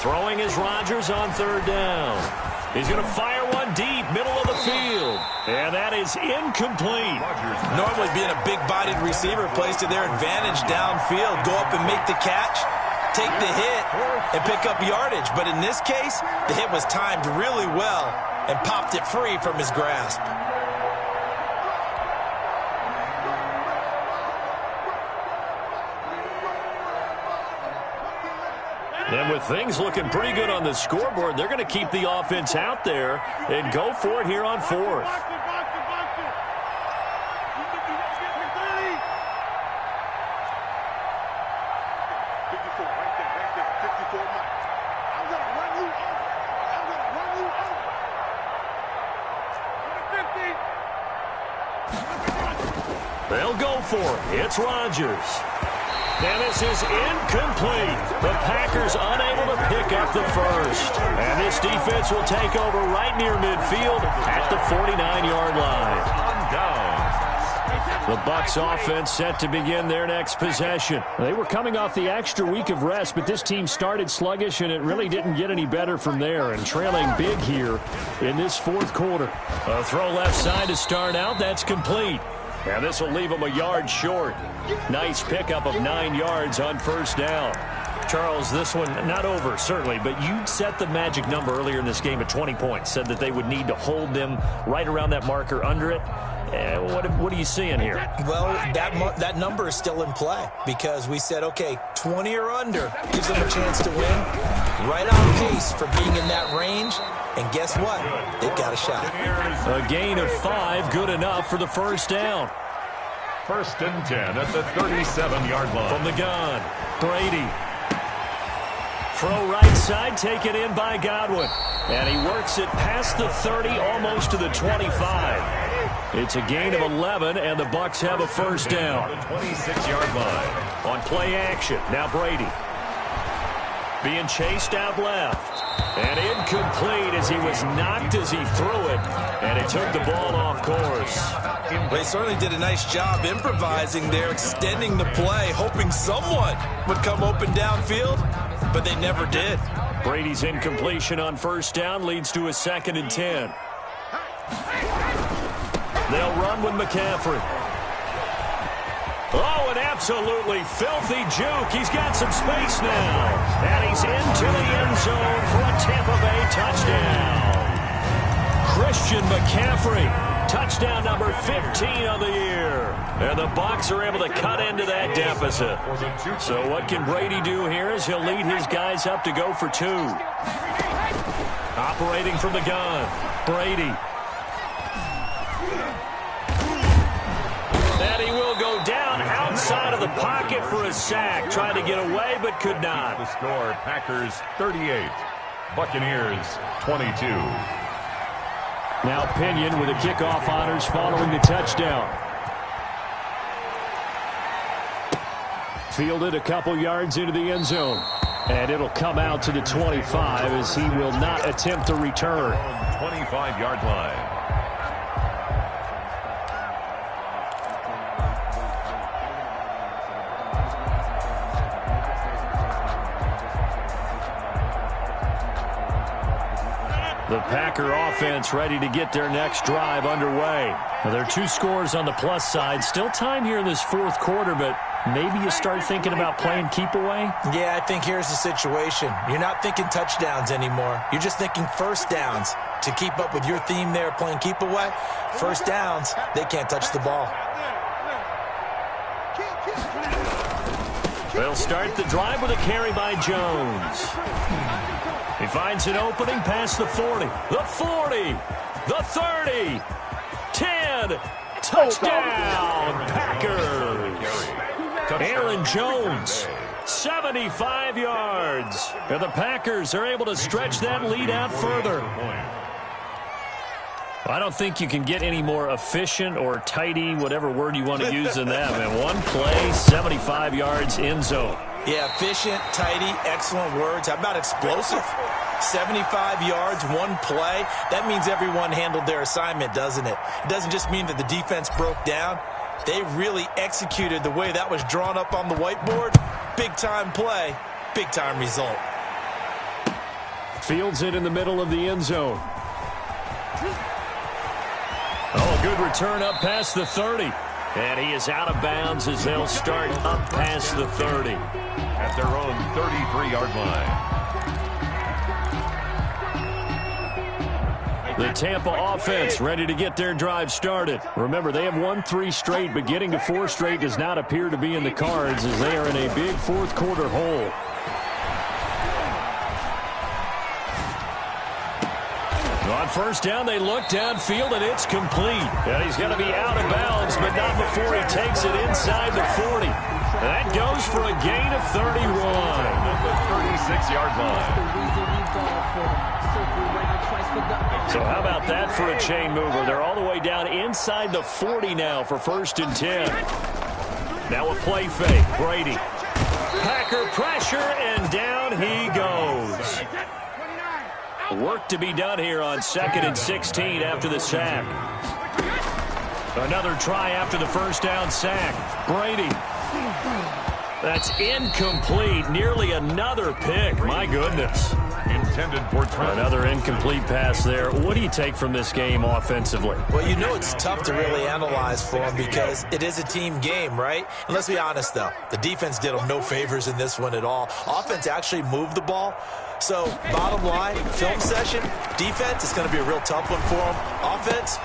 Throwing is Rodgers on third down. He's going to fire one deep, middle of the field. And that is incomplete. Normally being a big-bodied receiver plays to their advantage downfield. Go up and make the catch, take the hit, and pick up yardage. But in this case, the hit was timed really well and popped it free from his grasp. And with things looking pretty good on the scoreboard, they're going to keep the offense out there and go for it here on fourth. They'll go for it. It's Rodgers. And this is incomplete. The Packers unable to pick up the first. And this defense will take over right near midfield at the 49-yard line. The Bucs offense set to begin their next possession. They were coming off the extra week of rest, but this team started sluggish, and it really didn't get any better from there. And trailing big here in this fourth quarter. A throw left side to start out. That's complete. And this will leave them a yard short. Nice pickup of 9 yards on first down. Charles, this one not over, certainly, but you set the magic number earlier in this game at 20 points. Said that they would need to hold them right around that marker under it. What are you seeing here? Well, that number is still in play because we said, okay, 20 or under gives them a chance to win. Right on pace for being in that range. And guess what? They've got a shot. A gain of 5, good enough for the first down. First and 10 at the 37-yard line. From the gun, Brady. Throw right side, taken in by Godwin. And he works it past the 30, almost to the 25. It's a gain of 11, and the Bucs have a first down. 26-yard line. On play action, now Brady. Being chased out left. And incomplete as he was knocked as he threw it. And it took the ball off course. They certainly did a nice job improvising there, extending the play, hoping someone would come open downfield, but they never did. Brady's incompletion on first down leads to a 2nd and 10. They'll run with McCaffrey. Oh, an absolutely filthy juke. He's got some space now. And he's into the end zone for a Tampa Bay touchdown. Christian McCaffrey, touchdown number 15 of the year. And the Bucs are able to cut into that deficit. So what can Brady do here is he'll lead his guys up to go for 2. Operating from the gun, Brady. And he will go down outside of the pocket for a sack. Tried to get away, but could not. The score, Packers 38, Buccaneers 22. Now Pinion with the kickoff honors following the touchdown. Fielded a couple yards into the end zone. And it'll come out to the 25 as he will not attempt to return. 25-yard line. The Packer offense ready to get their next drive underway. Now, there are 2 scores on the plus side. Still time here in this fourth quarter, but maybe you start thinking about playing keep away? Yeah, I think here's the situation. You're not thinking touchdowns anymore. You're just thinking first downs. To keep up with your theme there, playing keep away, first downs, they can't touch the ball. They'll start the drive with a carry by Jones. He finds an opening past the 40, the 40, the 30, 10, touchdown, Packers. Aaron Jones, 75 yards. And the Packers are able to stretch that lead out further. I don't think you can get any more efficient or tidy, whatever word you want to use in that. Man, one play, 75 yards, end zone. Yeah, efficient, tidy, excellent words. How about explosive? 75 yards, one play. That means everyone handled their assignment, doesn't it? It doesn't just mean that the defense broke down. They really executed the way that was drawn up on the whiteboard. Big-time play, big-time result. Fields it in the middle of the end zone. Oh, a good return up past the 30. And he is out of bounds as they'll start up past the 30. At their own 33-yard line. The Tampa offense ready to get their drive started. Remember, they have won 3 straight, but getting to 4 straight does not appear to be in the cards as they are in a big fourth-quarter hole. On first down, they look downfield, and it's complete. And he's going to be out of bounds, but not before he takes it inside the 40. And that goes for a gain of 31. At the 36-yard line. So how about that for a chain mover? They're all the way down inside the 40 now for 1st and 10. Now a play fake. Brady. Packer pressure, and down he goes. Work to be done here on 2nd and 16 after the sack. Another try after the first down sack. Brady. That's incomplete. Nearly another pick. My goodness. Intended for another incomplete pass there. What do you take from this game offensively? Well, you know it's tough to really analyze for them because it is a team game, right? And let's be honest, though. The defense did them no favors in this one at all. Offense actually moved the ball. So, bottom line, film session, defense is going to be a real tough one for them. Offense.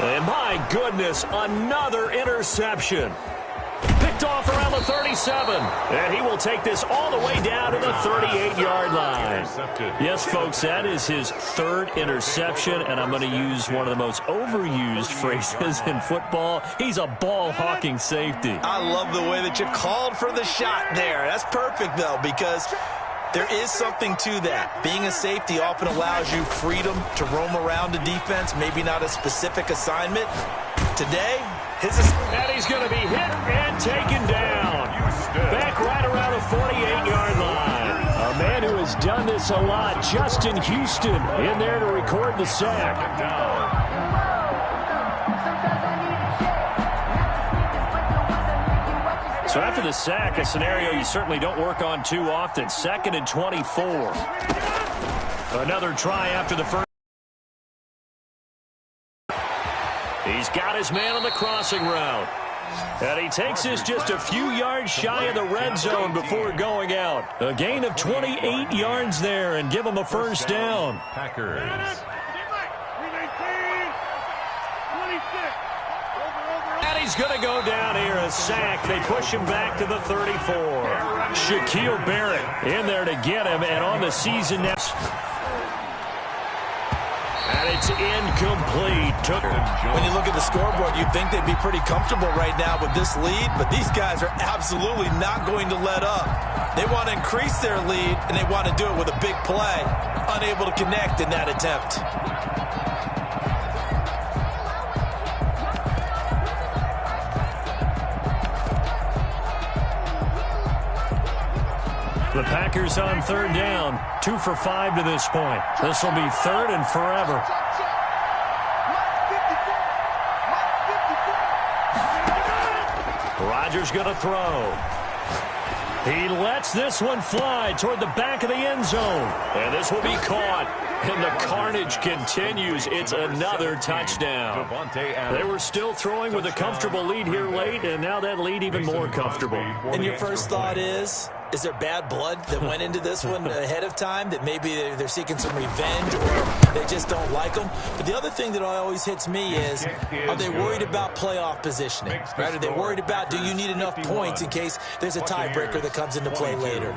And my goodness, another interception. Picked off around the 37. And he will take this all the way down to the 38-yard line. Yes, folks, that is his 3rd interception, and I'm going to use one of the most overused phrases in football. He's a ball-hawking safety. I love the way that you called for the shot there. That's perfect, though, because there is something to that. Being a safety often allows you freedom to roam around a defense, maybe not a specific assignment. Today, and he's going to be hit and taken down. Back right around the 48-yard line. A man who has done this a lot, Justin Houston, in there to record the sack. So after the sack, a scenario you certainly don't work on too often. 2nd and 24. Another try after the first. He's got his man on the crossing route. And he takes this just a few yards shy of the red zone before going out. A gain of 28 yards there and give him a first down. Packers. And he's going to go down here, a sack. They push him back to the 34. Shaquille Barrett in there to get him, and on the season next. And it's incomplete. When you look at the scoreboard, you'd think they'd be pretty comfortable right now with this lead, but these guys are absolutely not going to let up. They want to increase their lead, and they want to do it with a big play. Unable to connect in that attempt. The Packers on 3rd down. 2 for 5 to this point. This will be 3rd and forever. Rodgers going to throw. He lets this one fly toward the back of the end zone. And this will be caught. And the carnage continues. It's another touchdown. They were still throwing with a comfortable lead here late, and now that lead even more comfortable. And your first thought is, Is there bad blood that went into this one ahead of time, that maybe they're seeking some revenge or they just don't like them? But the other thing that always hits me is, are they worried about playoff positioning? Right? Are they worried about, do you need enough points in case there's a tiebreaker that comes into play later?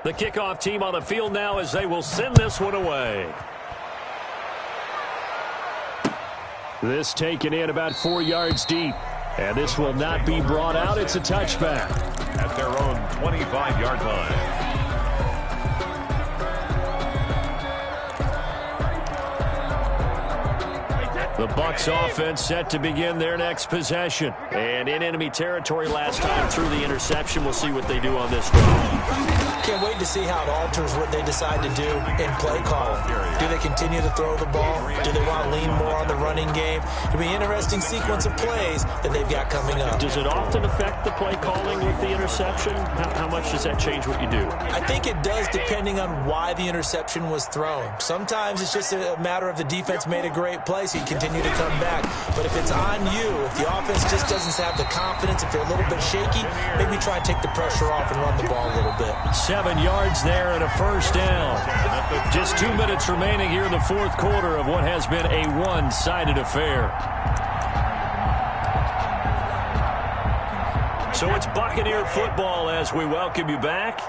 The kickoff team on the field now as they will send this one away. This taken in about 4 yards deep. And this will not be brought out. It's a touchback. At their own 25-yard line. The Bucs offense set to begin their next possession. And in enemy territory last time through the interception. We'll see what they do on this drive. Can't wait to see how it alters what they decide to do in play calling. Do they continue to throw the ball? Do they want to lean more on the running game? It'll be an interesting sequence of plays that they've got coming up. Does it often affect the play calling with the interception? How much does that change what you do? I think it does, depending on why the interception was thrown. Sometimes it's just a matter of the defense made a great play, so you continue to come back. But if it's on you, if the offense just doesn't have the confidence, if they're a little bit shaky, maybe try and take the pressure off and run the ball a little bit. 7 yards there and a first down. Just 2 minutes remaining here in the fourth quarter of what has been a one-sided affair. So it's Buccaneer football as we welcome you back.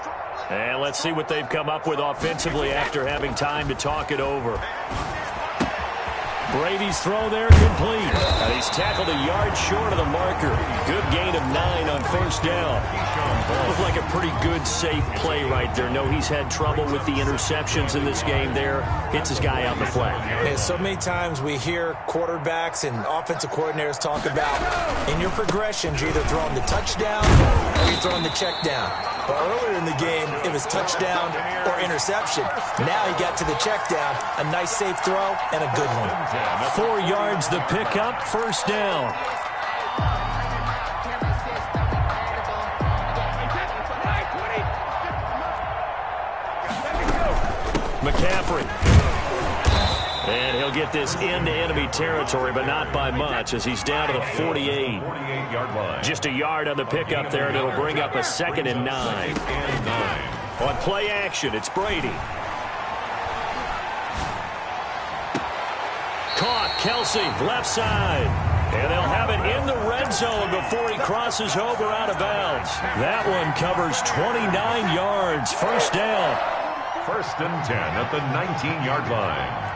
And let's see what they've come up with offensively after having time to talk it over. Brady's throw there complete. He's tackled a yard short of the marker. Good gain of 9 on first down. Looked like a pretty good, safe play right there. No, he's had trouble with the interceptions in this game there. Hits his guy out in the flat. And so many times we hear quarterbacks and offensive coordinators talk about, in your progressions, you're either throwing the touchdown or you're throwing the check down. But earlier in the game, it was touchdown or interception. Now he got to the check down, a nice safe throw, and a good one. 4 yards the pickup, first down. McCaffrey. And he'll get this into enemy territory, but not by much as he's down to the 48. 48-yard line. Just a yard on the pickup there, and it'll bring up a 2nd and 9. On play action, it's Brady. Caught, Kelsey, left side. And they'll have it in the red zone before he crosses over out of bounds. That one covers 29 yards, first down. 1st and 10 at the 19-yard line.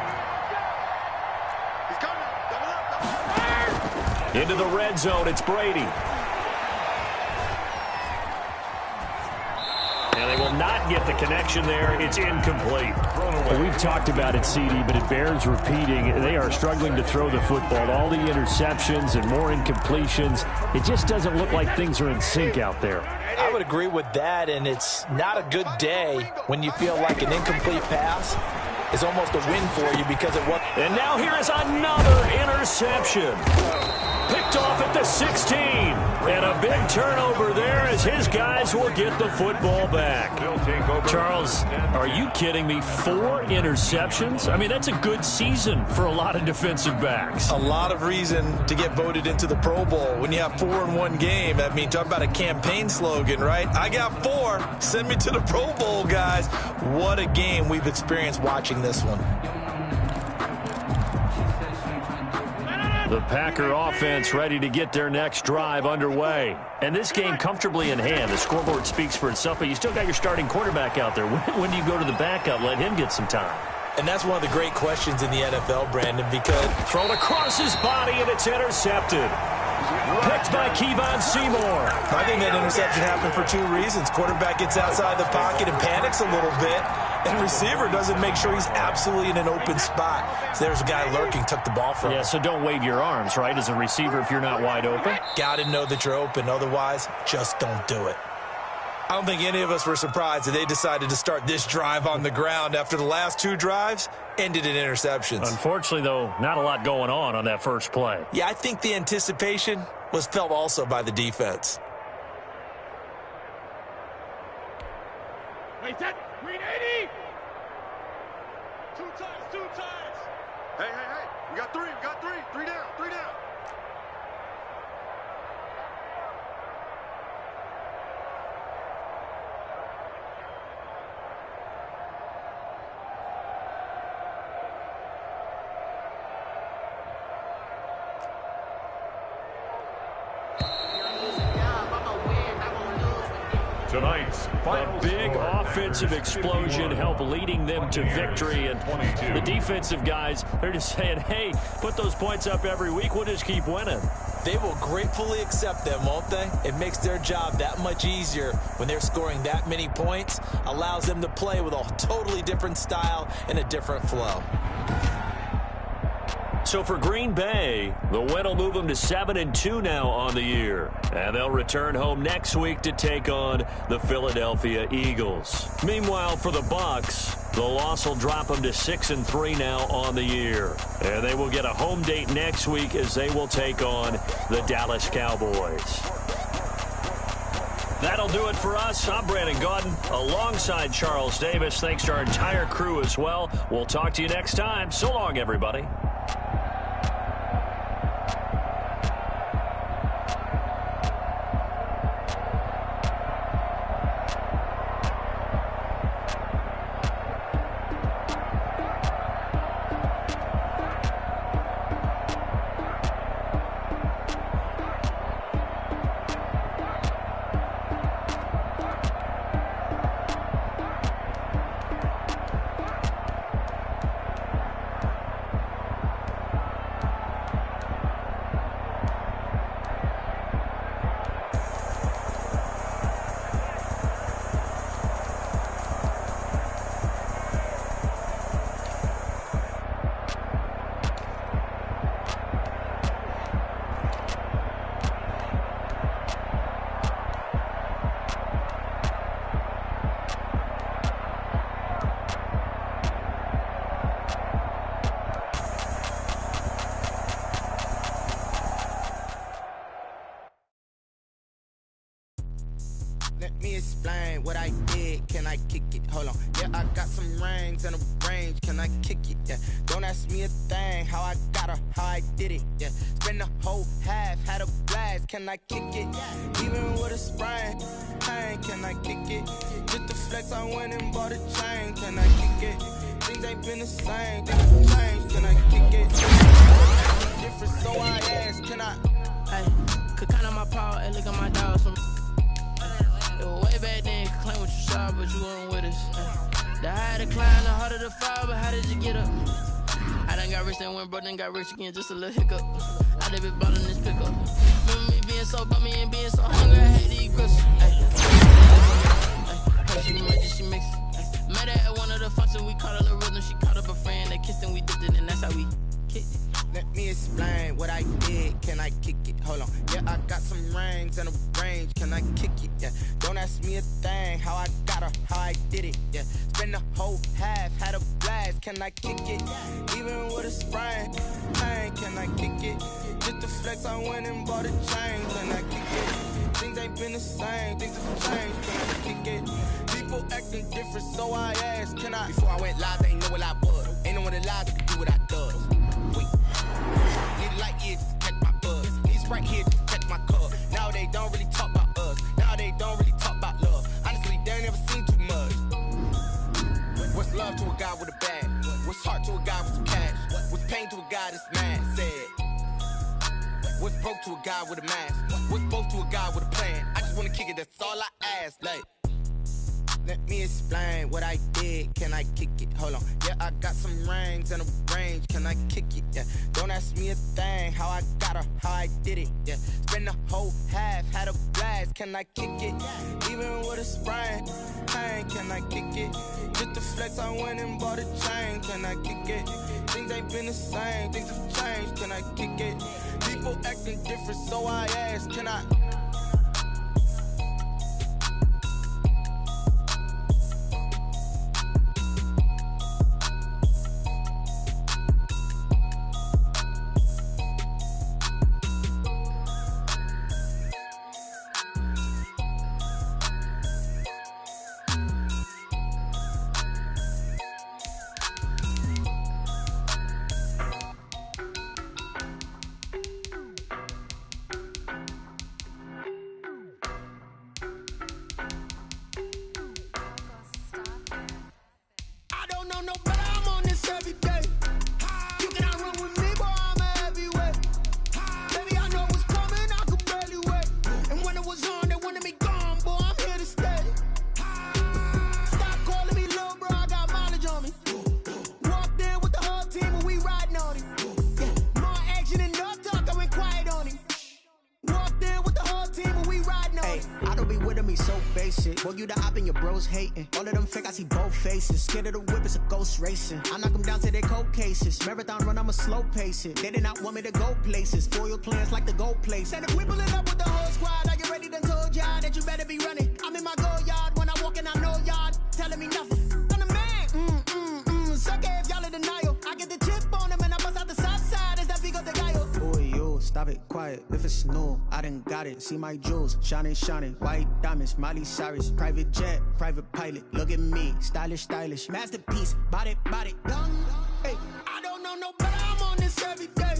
Into the red zone, it's Brady. And they will not get the connection there. It's incomplete. Well, we've talked about it, CD, but it bears repeating. They are struggling to throw the football. All the interceptions and more incompletions. It just doesn't look like things are in sync out there. I would agree with that, and it's not a good day when you feel like an incomplete pass is almost a win for you because it was. And now here is another interception. Picked off at the 16. And a big turnover there as his guys will get the football back. Charles, are you kidding me? 4 interceptions? I mean, that's a good season for a lot of defensive backs. A lot of reason to get voted into the Pro Bowl. When you have 4 in one game, I mean, talk about a campaign slogan, right? I got 4. Send me to the Pro Bowl, guys. What a game we've experienced watching this one. The Packer offense ready to get their next drive underway. And this game comfortably in hand. The scoreboard speaks for itself, but you still got your starting quarterback out there. When do you go to the backup? Let him get some time. And that's one of the great questions in the NFL, Brandon, because thrown across his body, and it's intercepted. Picked by Kevon Seymour. I think that interception happened for 2 reasons. Quarterback gets outside the pocket and panics a little bit, and receiver doesn't make sure he's absolutely in an open spot. So there's a guy lurking, took the ball from him. Yeah, so don't wave your arms, right, as a receiver if you're not wide open. Got to know that you're open. Otherwise, just don't do it. I don't think any of us were surprised that they decided to start this drive on the ground after the last 2 drives ended in interceptions. Unfortunately, though, not a lot going on that first play. Yeah, I think the anticipation was felt also by the defense. Wait, that 380. 2 times. Hey, we got three, three down. Tonight's final A big offensive explosion helped leading them to victory. And the defensive guys, they're just saying, hey, put those points up every week. We'll just keep winning. They will gratefully accept them, won't they? It makes their job that much easier when they're scoring that many points. Allows them to play with a totally different style and a different flow. So for Green Bay, the win will move them to 7-2 now on the year. And they'll return home next week to take on the Philadelphia Eagles. Meanwhile, for the Bucs, the loss will drop them to 6-3 now on the year. And they will get a home date next week as they will take on the Dallas Cowboys. That'll do it for us. I'm Brandon Gaudin alongside Charles Davis. Thanks to our entire crew as well. We'll talk to you next time. So long, everybody. Let me explain what I did. Can I kick it? Hold on. Yeah, I got some rings and a range. Can I kick it? Yeah. Don't ask me a thing. How I got her, how I did it. Yeah. Spend the whole half, had a blast. Can I kick it? Even with a sprain. Hey, can I kick it? Just the flex, I went and bought a chain. Can I kick it? Things ain't been the same. Things have changed. Can I kick it? Different, so I ask. Can I? Hey, could count on my power and look at my dog. It was way back then, could claim what you saw, but you weren't with us. The higher the climb, the harder the fall, but how did you get up? I done got rich, then went broke, then got rich again, just a little hiccup. I done been ballin' this pickup. Remember me being so bummy and being so hungry, I had to eat crystals. She merged, she mixed. Met her at one of the functions, we caught a little rhythm. She caught up a friend, they kissed and we dipped it, and that's how we kicked it. Let me explain what I did. Can I kick it? Hold on. Yeah, I got some rings and a range. Can I kick it? Yeah. Don't ask me a thing. How I got her, how I did it. Yeah. Spend the whole half, had a blast. Can I kick it? Even with a sprain. Hey, can I kick it? Just the flex, I went and bought a chain. Can I kick it? Things ain't been the same. Things have changed. Can I kick it? People acting different, so I asked. Can I? Before I went live, they ain't know what I was. Ain't no one alive that could do what I does. Wait. Need a light here just to catch my buzz. Need Sprite here just to catch my cup. Now they don't really talk about us. Now they don't really talk about love. Honestly, they ain't never seen too much. What's love to a guy with a bag? What's heart to a guy with some cash? What's pain to a guy that's mad? Said. What's broke to a guy with a mask? What's both to a guy with a plan? I just wanna kick it, that's all I ask. Like, let me explain what I did. Can I kick it? Hold on. Yeah, I got some rings and a range. Can I kick it? Yeah. Don't ask me a thing. How I got her, how I did it. Yeah. Spend the whole half, had a blast. Can I kick it? Even with a sprain. Hey, can I kick it? Just the flex, I went and bought a chain. Can I kick it? Things ain't been the same. Things have changed. Can I kick it? People acting different, so I ask. Can I? you the op and your bros hating. All of them fake, I see both faces. Scared of the whip, it's a ghost racing. I knock them down to their cold cases. Marathon run, I'ma slow pace it. They did not want me to go places. Foil plans like the gold place. And if we pull it up with the whole squad, are you ready? Done told y'all that you better be running. I'm in my go yard when I walk in, I know y'all telling me nothing. I'm the man, suck it if y'all in denial. I get the chip on them and I bust out the south side. Is that big of the guy? Boy, yo, stop it, quiet. If it's new, I done got it. See my jewels, shining, shining. White diamonds, Miley Cyrus. Private jet, private pilot. Look at me, stylish, stylish. Masterpiece, body, done. Hey, I don't know no better. I'm on this every day.